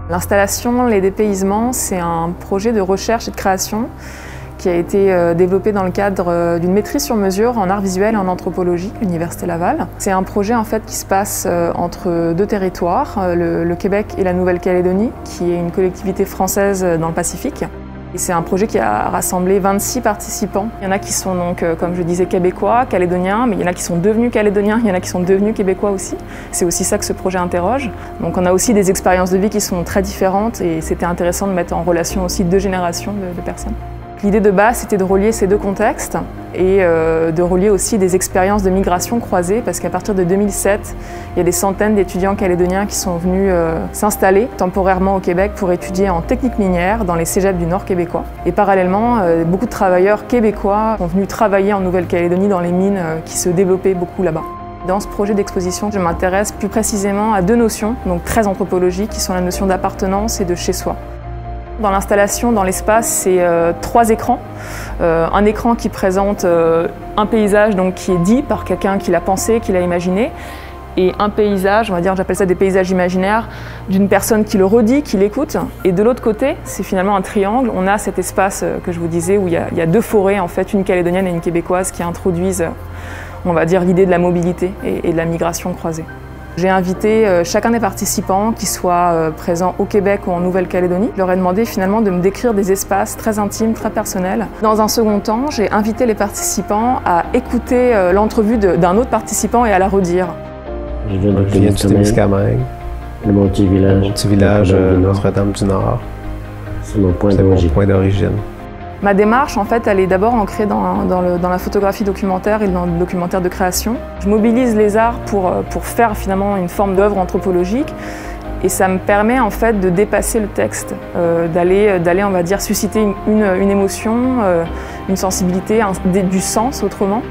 L'installation Les Dépaysements, c'est un projet de recherche et de création qui a été développé dans le cadre d'une maîtrise sur mesure en art visuel et en anthropologie, l'Université Laval. C'est un projet en fait qui se passe entre deux territoires, le Québec et la Nouvelle-Calédonie, qui est une collectivité française dans le Pacifique. C'est un projet qui a rassemblé 26 participants. Il y en a qui sont donc, comme je disais, québécois, calédoniens, mais il y en a qui sont devenus calédoniens, il y en a qui sont devenus québécois aussi. C'est aussi ça que ce projet interroge. Donc on a aussi des expériences de vie qui sont très différentes et c'était intéressant de mettre en relation aussi deux générations de personnes. L'idée de base, c'était de relier ces deux contextes et de relier aussi des expériences de migration croisées parce qu'à partir de 2007, il y a des centaines d'étudiants calédoniens qui sont venus s'installer temporairement au Québec pour étudier en technique minière dans les cégeps du Nord québécois. Et parallèlement, beaucoup de travailleurs québécois sont venus travailler en Nouvelle-Calédonie dans les mines qui se développaient beaucoup là-bas. Dans ce projet d'exposition, je m'intéresse plus précisément à deux notions, donc très anthropologiques, qui sont la notion d'appartenance et de chez-soi. Dans l'installation, dans l'espace, c'est 3 écrans. Un écran qui présente un paysage donc, qui est dit par quelqu'un qui l'a pensé, qui l'a imaginé, et un paysage, on va dire, j'appelle ça des paysages imaginaires, d'une personne qui le redit, qui l'écoute. Et de l'autre côté, c'est finalement un triangle. On a cet espace que je vous disais où il y a deux forêts, en fait, une calédonienne et une québécoise, qui introduisent, on va dire, l'idée de la mobilité et de la migration croisée. J'ai invité chacun des participants, qu'ils soient présents au Québec ou en Nouvelle-Calédonie. Je leur ai demandé finalement de me décrire des espaces très intimes, très personnels. Dans un second temps, j'ai invité les participants à écouter l'entrevue d'un autre participant et à la redire. Je viens du Témiscamingue, le mon petit village Notre-Dame-du-Nord. C'est mon point d'origine. Ma démarche, en fait, elle est d'abord ancrée dans la photographie documentaire et dans le documentaire de création. Je mobilise les arts pour faire finalement une forme d'œuvre anthropologique et ça me permet en fait de dépasser le texte, d'aller, on va dire, susciter une émotion, une sensibilité, du sens autrement.